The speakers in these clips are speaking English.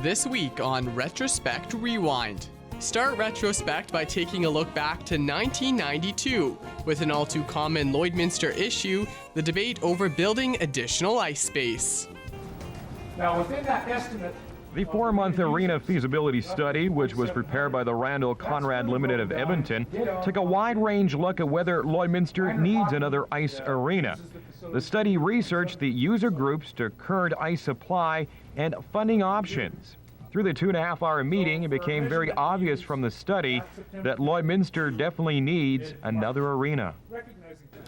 This week on Retrospect Rewind. Start Retrospect by taking a look back to 1992 with an all too common Lloydminster issue, the debate over building additional ice space. Now, within that estimate, the 4-month arena feasibility study, which was prepared by the Randall Conrad Limited of Edmonton, took a wide-range look at whether Lloydminster needs another ice arena. The study researched the user groups to current ice supply and funding options. Through the 2.5-hour meeting, it became very obvious from the study that Lloydminster definitely needs another arena.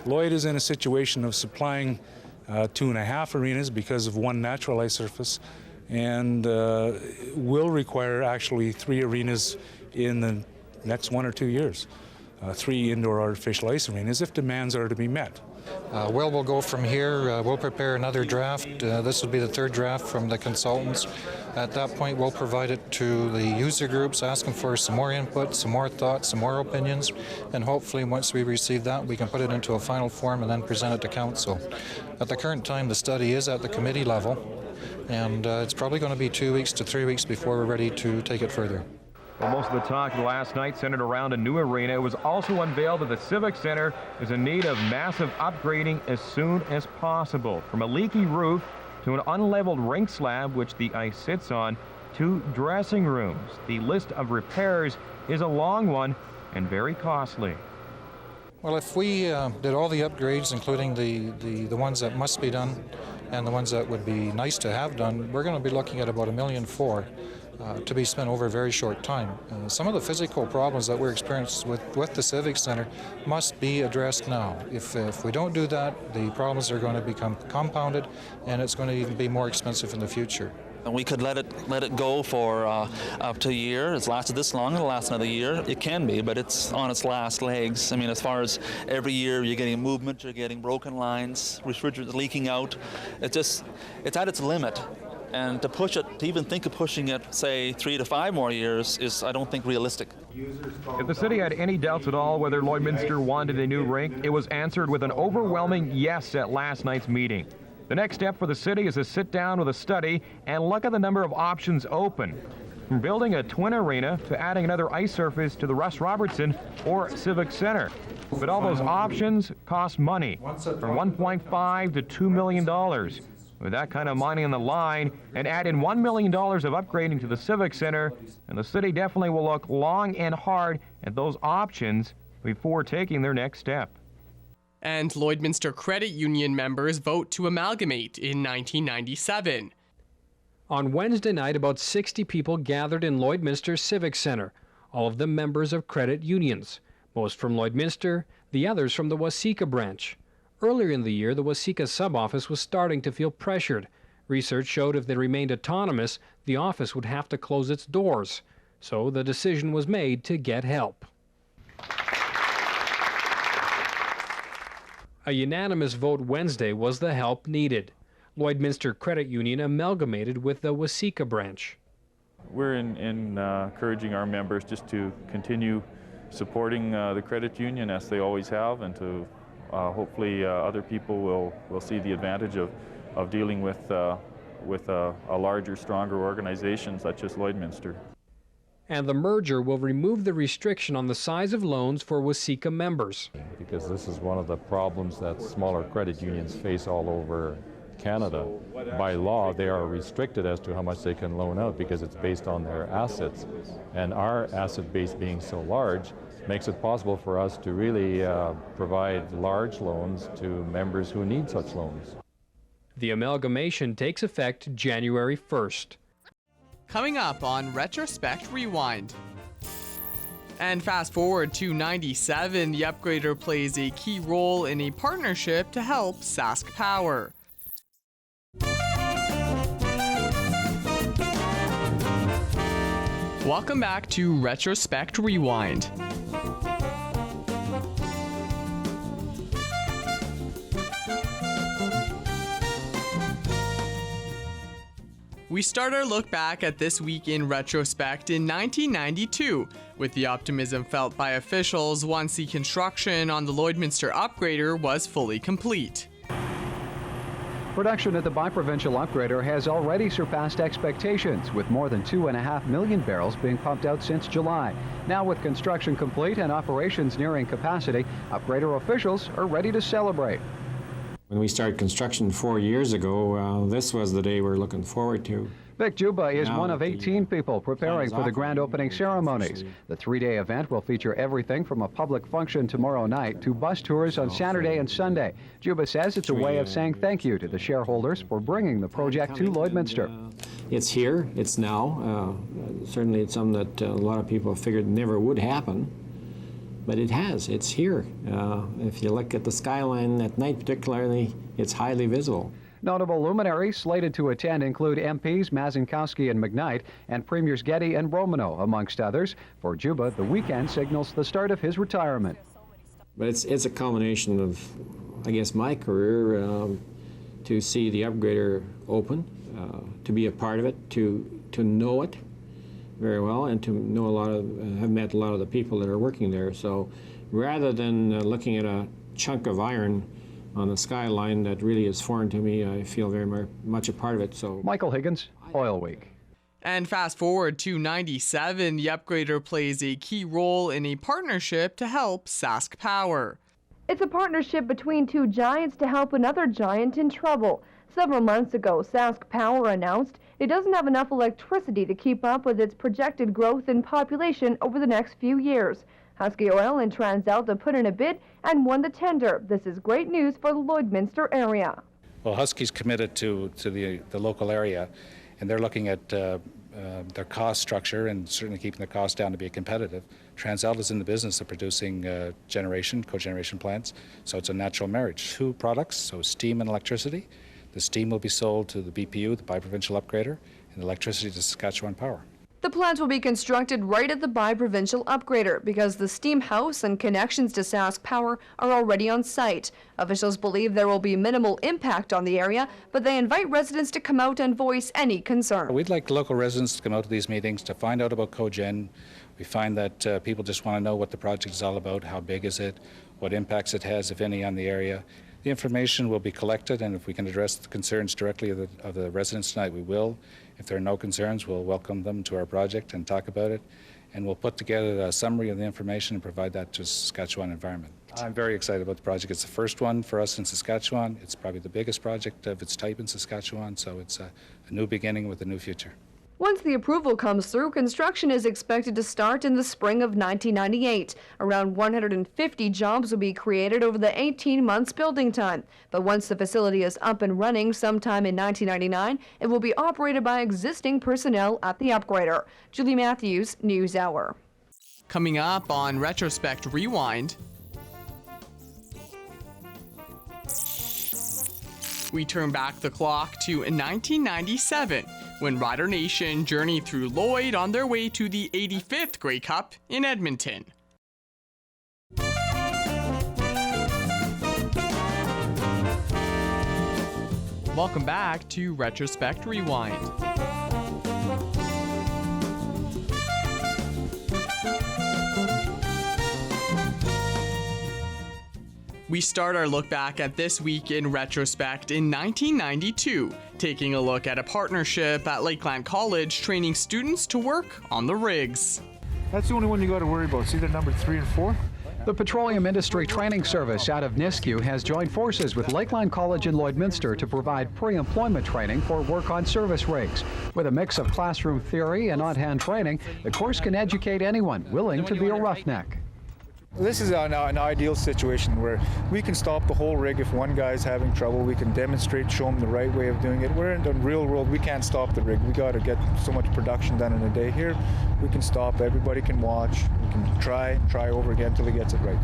Lloyd is in a situation of supplying 2.5 arenas because of one natural ice surface, and will require actually 3 arenas in the next 1 or 2 years. 3 indoor artificial ice arenas if demands are to be met. We'll go from here. We'll prepare another draft. This will be the 3rd draft from the consultants. At that point, we'll provide it to the user groups, asking for some more input, some more thoughts, some more opinions, and hopefully once we receive that, we can put it into a final form and then present it to council. At the current time, the study is at the committee level, and it's probably going to be 2 weeks to 3 weeks before we're ready to take it further. Well, most of the talk last night centered around a new arena. It was also unveiled that the Civic Center is in need of massive upgrading as soon as possible. From a leaky roof to an unleveled rink slab, which the ice sits on, to dressing rooms. The list of repairs is a long one and very costly. Well, if we did all the upgrades, including the ones that must be done and the ones that would be nice to have done, we're going to be looking at about $1.4 million to be spent over a very short time. Some of the physical problems that we're experiencing with the Civic Center must be addressed now. If we don't do that, the problems are going to become compounded, and it's going to even be more expensive in the future. We could let it go for up to a year. It's lasted this long, it'll last another year. It can be, but it's on its last legs. I mean, as far as every year you're getting movement, you're getting broken lines, refrigerant leaking out. It's at its limit. And to push it, to even think of pushing it, say, 3 to 5 more years is, I don't think, realistic. If the city had any doubts at all whether Lloydminster wanted a new rink, it was answered with an overwhelming yes at last night's meeting. The next step for the city is to sit down with a study and look at the number of options open, from building a twin arena to adding another ice surface to the Russ Robertson or Civic Center. But all those options cost money, from $1.5 to $2 million. With that kind of money on the line, and add in $1 million of upgrading to the Civic Center, and the city definitely will look long and hard at those options before taking their next step. And Lloydminster Credit Union members vote to amalgamate in 1997. On Wednesday night, about 60 people gathered in Lloydminster Civic Center, all of them members of credit unions, most from Lloydminster, the others from the Waseca branch. Earlier in the year, the Waseca sub-office was starting to feel pressured. Research showed if they remained autonomous, the office would have to close its doors. So the decision was made to get help. A unanimous vote Wednesday was the help needed. Lloydminster Credit Union amalgamated with the Waseca branch. We're encouraging our members just to continue supporting the credit union as they always have, and to hopefully other people will see the advantage of dealing with a larger, stronger organization such as Lloydminster. And the merger will remove the restriction on the size of loans for Waseca members. Because this is one of the problems that smaller credit unions face all over Canada. By law, they are restricted as to how much they can loan out because it's based on their assets. And our asset base being so large makes it possible for us to really provide large loans to members who need such loans. The amalgamation takes effect January 1st. Coming up on Retrospect Rewind. And fast forward to 97, the upgrader plays a key role in a partnership to help Sask Power. Welcome back to Retrospect Rewind. We start our look back at this week in retrospect in 1992, with the optimism felt by officials once the construction on the Lloydminster upgrader was fully complete. Production at the Bi-Provincial Upgrader has already surpassed expectations, with more than 2.5 million barrels being pumped out since July. Now, with construction complete and operations nearing capacity, Upgrader officials are ready to celebrate. When we started construction 4 years ago, this was the day we're looking forward to. Vic Juba is one of 18 people preparing for the grand opening ceremonies. The 3-day event will feature everything from a public function tomorrow night to bus tours on Saturday and Sunday. Juba says it's a way of saying thank you to the shareholders for bringing the project to Lloydminster. It's here, it's now. Certainly it's something that a lot of people figured never would happen, but it has. It's here. If you look at the skyline at night particularly, it's highly visible. Notable luminaries slated to attend include MPs Mazinkowski and McKnight and Premiers Getty and Romano, amongst others. For Juba, the weekend signals the start of his retirement. But it's a culmination of, I guess, my career to see the Upgrader open, to be a part of it, to know it very well, and to know have met a lot of the people that are working there. So rather than looking at a chunk of iron on the skyline that really is foreign to me, I feel very much a part of it. So Michael Higgins, Oil Week. And fast forward to 97, the Upgrader plays a key role in a partnership to help Sask Power. It's a partnership between two giants to help another giant in trouble. Several months ago, Sask Power announced it doesn't have enough electricity to keep up with its projected growth in population over the next few years. Husky Oil and TransAlta put in a bid and won the tender. This is great news for the Lloydminster area. Well, Husky's committed to the local area, and they're looking at their cost structure and certainly keeping the cost down to be competitive. TransAlta's in the business of producing cogeneration plants, so it's a natural marriage. Two products, so steam and electricity. The steam will be sold to the BPU, the Bi-Provincial Upgrader, and electricity to Saskatchewan Power. The plant will be constructed right at the Bi-Provincial Upgrader because the steam house and connections to Sask Power are already on site. Officials believe there will be minimal impact on the area, but they invite residents to come out and voice any concern. We'd like local residents to come out to these meetings to find out about cogen. We find that people just want to know what the project is all about, how big is it, what impacts it has, if any, on the area. The information will be collected, and if we can address the concerns directly of the residents tonight, we will. If there are no concerns, we'll welcome them to our project and talk about it, and we'll put together a summary of the information and provide that to Saskatchewan Environment. I'm very excited about the project. It's the first one for us in Saskatchewan. It's probably the biggest project of its type in Saskatchewan, so it's a new beginning with a new future. Once the approval comes through, construction is expected to start in the spring of 1998. Around 150 jobs will be created over the 18 months building time. But once the facility is up and running sometime in 1999, it will be operated by existing personnel at the Upgrader. Julie Matthews, News Hour. Coming up on Retrospect Rewind, we turn back the clock to 1997. When Rider Nation journeyed through Lloyd on their way to the 85th Grey Cup in Edmonton. Welcome back to Retrospect Rewind. We start our look back at this week in retrospect in 1992, taking a look at a partnership at Lakeland College training students to work on the rigs. That's the only one you got to worry about. See the number 3 and 4? The Petroleum Industry Training Service out of Nisku has joined forces with Lakeland College in Lloydminster to provide pre-employment training for work on service rigs. With a mix of classroom theory and on-hand training, the course can educate anyone willing to be a roughneck. This is an ideal situation where we can stop the whole rig if one guy's having trouble. We can demonstrate, show them the right way of doing it. We're in the real world. We can't stop the rig. We got to get so much production done in a day. Here, we can stop. Everybody can watch. We can try over again until he gets it right.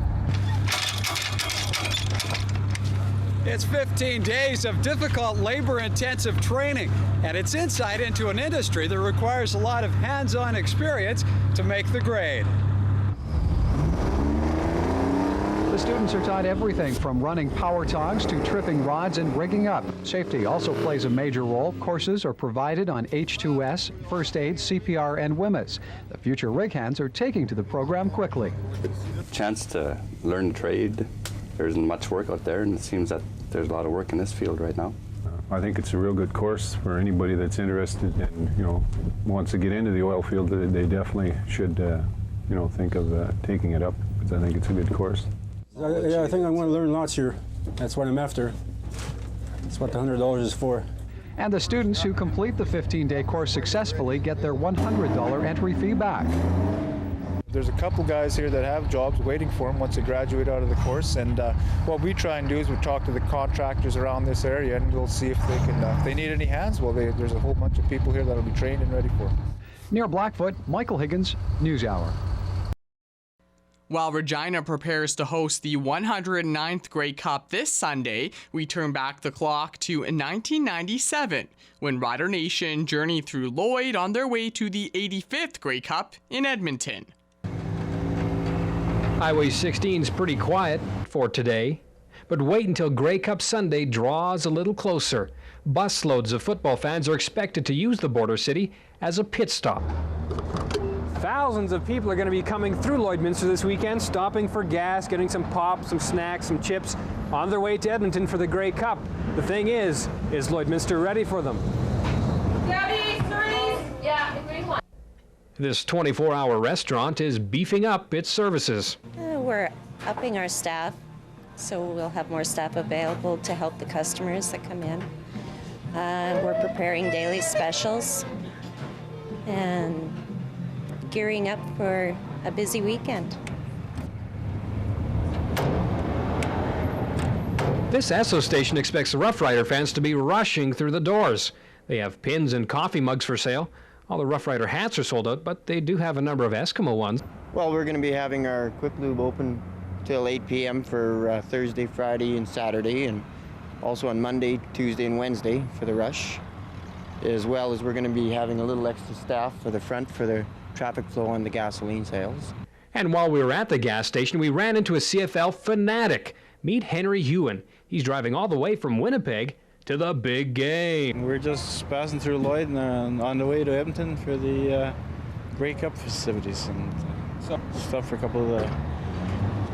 It's 15 days of difficult, labor-intensive training, and it's insight into an industry that requires a lot of hands-on experience to make the grade. The students are taught everything from running power tongs to tripping rods and rigging up. Safety also plays a major role. Courses are provided on H2S, first aid, CPR, and WMAS. The future rig hands are taking to the program quickly. Chance to learn the trade. There isn't much work out there, and it seems that there's a lot of work in this field right now. I think it's a real good course for anybody that's interested and, you know, wants to get into the oil field. They definitely should, you know, think of taking it up, because I think it's a good course. Yeah, I think I'm going to learn lots here. That's what I'm after. That's what the $100 is for. And the students who complete the 15-day course successfully get their $100 entry fee back. There's a couple guys here that have jobs waiting for them once they graduate out of the course, and what we try and do is we talk to the contractors around this area, and we'll see if they can, if they need any hands. Well, there's a whole bunch of people here that'll be trained and ready for it. Near Blackfoot, Michael Higgins, NewsHour. While Regina prepares to host the 109th Grey Cup this Sunday, we turn back the clock to 1997, when Rider Nation journeyed through Lloyd on their way to the 85th Grey Cup in Edmonton. Highway 16's pretty quiet for today, but wait until Grey Cup Sunday draws a little closer. Busloads of football fans are expected to use the border city as a pit stop. Thousands of people are going to be coming through Lloydminster this weekend, stopping for gas, getting some pop, some snacks, some chips, on their way to Edmonton for the Grey Cup. The thing is Lloydminster ready for them? This 24-hour restaurant is beefing up its services. We're upping our staff, so we'll have more staff available to help the customers that come in. We're preparing daily specials and gearing up for a busy weekend. This Esso station expects the Rough Rider fans to be rushing through the doors. They have pins and coffee mugs for sale. All the Rough Rider hats are sold out, but they do have a number of Eskimo ones. Well, we're going to be having our Quick Lube open till 8 p.m. for Thursday, Friday, and Saturday, and also on Monday, Tuesday, and Wednesday for the rush, as well as we're going to be having a little extra staff for the front for the traffic flow on the gasoline sales. And while we were at the gas station, we ran into a CFL fanatic. Meet Henry Hewen. He's driving all the way from Winnipeg to the big game. We're just passing through Lloyd and on the way to Edmonton for the Grey Cup festivities and stuff for a couple of the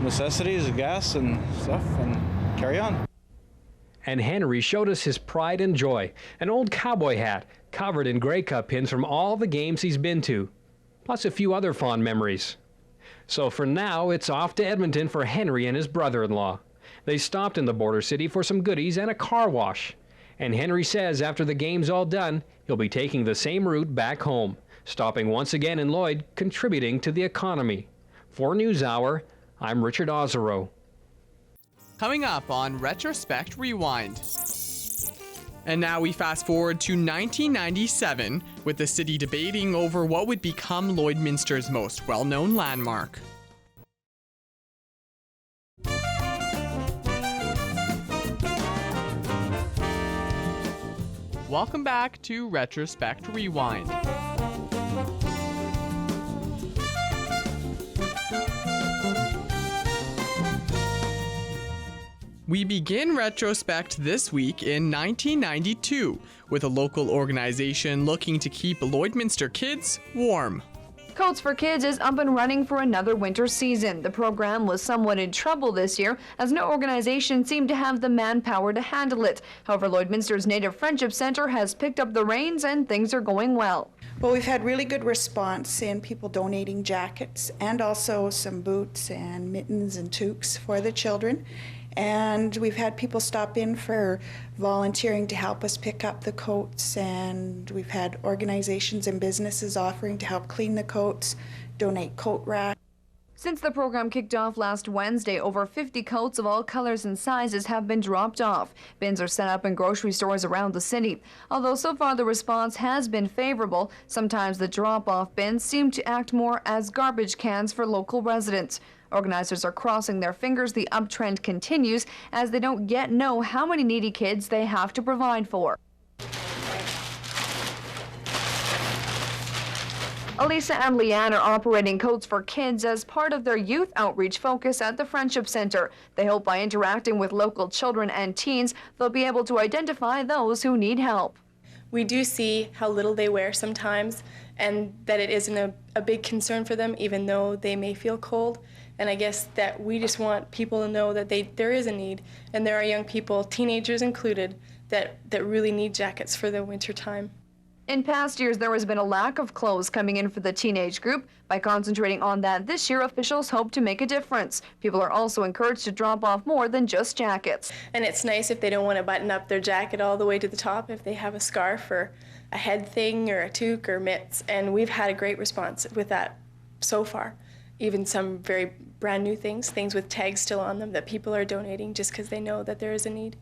necessities, gas and stuff, and carry on. And Henry showed us his pride and joy, an old cowboy hat covered in Grey Cup pins from all the games he's been to, plus a few other fond memories. So for now, it's off to Edmonton for Henry and his brother-in-law. They stopped in the border city for some goodies and a car wash. And Henry says after the game's all done, he'll be taking the same route back home, stopping once again in Lloyd, contributing to the economy. For NewsHour, I'm Richard Ozero. Coming up on Retrospect Rewind. And now we fast forward to 1997, with the city debating over what would become Lloydminster's most well-known landmark. Welcome back to Retrospect Rewind. We begin Retrospect this week in 1992 with a local organization looking to keep Lloydminster kids warm. Coats for Kids is up and running for another winter season. The program was somewhat in trouble this year as no organization seemed to have the manpower to handle it. However, Lloydminster's Native Friendship Center has picked up the reins and things are going well. Well, we've had really good response in people donating jackets and also some boots and mittens and toques for the children. And we've had people stop in for volunteering to help us pick up the coats, and we've had organizations and businesses offering to help clean the coats, donate coat racks. Since the program kicked off last Wednesday, over 50 coats of all colors and sizes have been dropped off. Bins are set up in grocery stores around the city. Although so far the response has been favorable, sometimes the drop-off bins seem to act more as garbage cans for local residents. Organizers are crossing their fingers the uptrend continues as they don't yet know how many needy kids they have to provide for. Elisa and Leanne are operating Coats for Kids as part of their youth outreach focus at the Friendship Center. They hope by interacting with local children and teens, they'll be able to identify those who need help. We do see how little they wear sometimes and that it isn't a big concern for them even though they may feel cold. And I guess that we just want people to know that there is a need, and there are young people, teenagers included, that really need jackets for the winter time. In past years, there has been a lack of clothes coming in for the teenage group. By concentrating on that this year, officials hope to make a difference. People are also encouraged to drop off more than just jackets. And it's nice if they don't want to button up their jacket all the way to the top, if they have a scarf or a head thing or a toque or mitts. And we've had a great response with that so far. Even some very brand new things with tags still on them that people are donating just because they know that there is a need.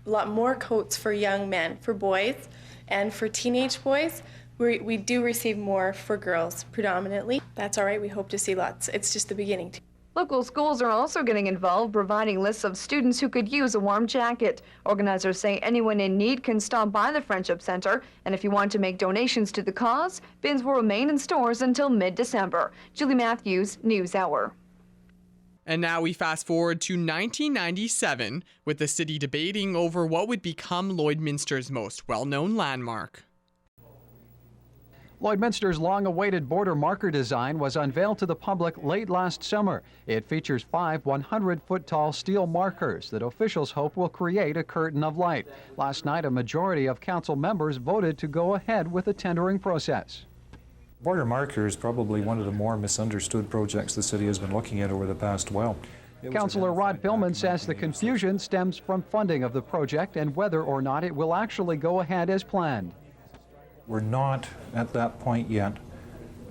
A lot more coats for young men, for boys, and for teenage boys. We do receive more for girls predominantly. That's all right, we hope to see lots. It's just the beginning. Local schools are also getting involved, providing lists of students who could use a warm jacket. Organizers say anyone in need can stop by the Friendship Center, and if you want to make donations to the cause, bins will remain in stores until mid-December. Julie Matthews, NewsHour. And now we fast forward to 1997, with the city debating over what would become Lloydminster's most well-known landmark. Lloydminster's long-awaited border marker design was unveiled to the public late last summer. It features 5 100-foot-tall steel markers that officials hope will create a curtain of light. Last night, a majority of council members voted to go ahead with the tendering process. Border marker is probably one of the more misunderstood projects the city has been looking at over the past while. Councillor Rod Pillman says the confusion stems from funding of the project and whether or not it will actually go ahead as planned. We're not at that point yet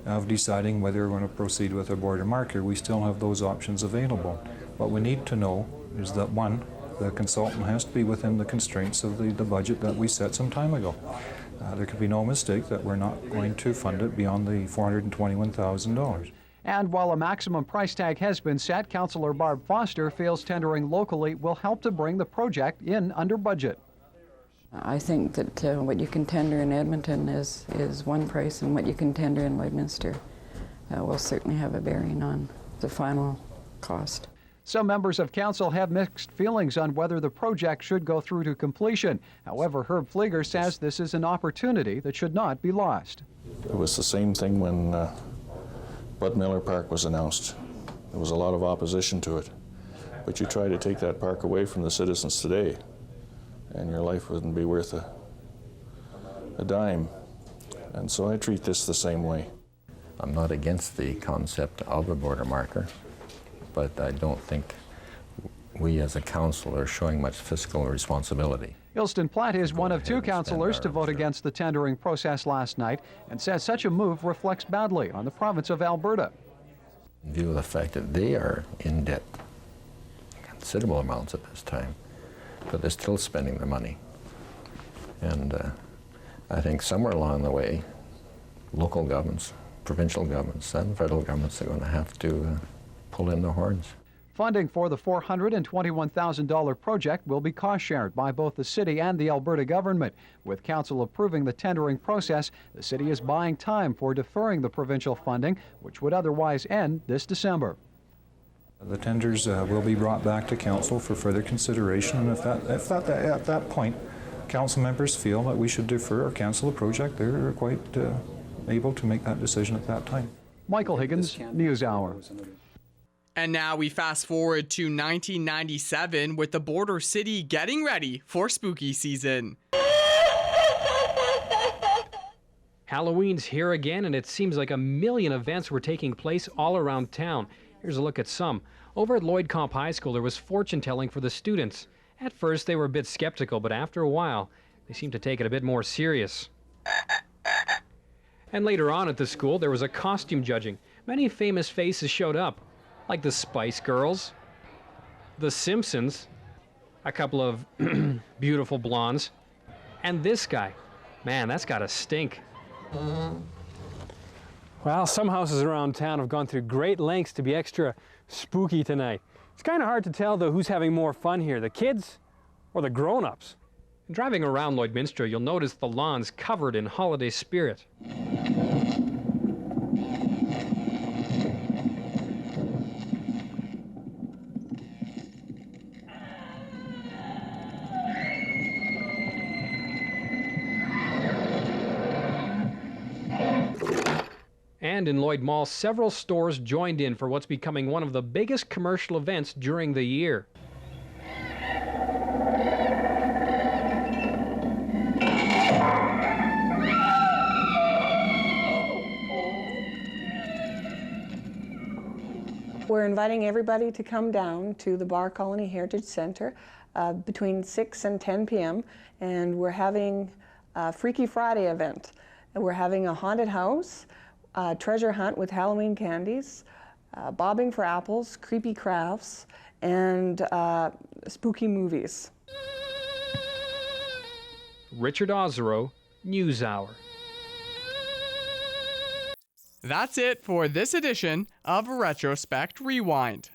of deciding whether we're going to proceed with a border marker. We still have those options available. What we need to know is that, one, the consultant has to be within the constraints of the budget that we set some time ago. There could be no mistake that we're not going to fund it beyond the $421,000. And while a maximum price tag has been set, Councillor Barb Foster feels tendering locally will help to bring the project in under budget. I think that what you can tender in Edmonton is one price, and what you can tender in Lloydminster will certainly have a bearing on the final cost. Some members of council have mixed feelings on whether the project should go through to completion. However, Herb Flieger says this is an opportunity that should not be lost. It was the same thing when Bud Miller Park was announced. There was a lot of opposition to it. But you try to take that park away from the citizens today, and your life wouldn't be worth a dime. And so I treat this the same way. I'm not against the concept of a border marker, but I don't think we as a council are showing much fiscal responsibility. Ilston Platt is one of 2 councillors to vote against the tendering process last night and says such a move reflects badly on the province of Alberta. In view of the fact that they are in debt considerable amounts at this time, but they're still spending the money. And I think somewhere along the way, local governments, provincial governments, and federal governments are going to have to pull in the horns. Funding for the $421,000 project will be cost-shared by both the city and the Alberta government. With council approving the tendering process, the city is buying time for deferring the provincial funding, which would otherwise end this December. The tenders will be brought back to council for further consideration, and if at that point council members feel that we should defer or cancel the project, they're quite able to make that decision at that time. Michael Higgins, NewsHour. And now we fast forward to 1997 with the border city getting ready for spooky season. Halloween's here again, and it seems like a million events were taking place all around town. Here's a look at some. Over at Lloyd Comp High School, there was fortune telling for the students. At first, they were a bit skeptical, but after a while, they seemed to take it a bit more serious. And later on at the school, there was a costume judging. Many famous faces showed up, like the Spice Girls, the Simpsons, a couple of beautiful blondes, and this guy. Man, that's gotta stink. Well, some houses around town have gone through great lengths to be extra spooky tonight. It's kind of hard to tell, though, who's having more fun here, the kids or the grown-ups. Driving around Lloydminster, you'll notice the lawns covered in holiday spirit. And in Lloyd Mall, several stores joined in for what's becoming one of the biggest commercial events during the year. We're inviting everybody to come down to the Bar Colony Heritage Center between 6 and 10 p.m. and we're having a Freaky Friday event. And we're having a haunted house, a treasure hunt with Halloween candies, bobbing for apples, creepy crafts, and spooky movies. Richard Ozero, NewsHour. That's it for this edition of Retrospect Rewind.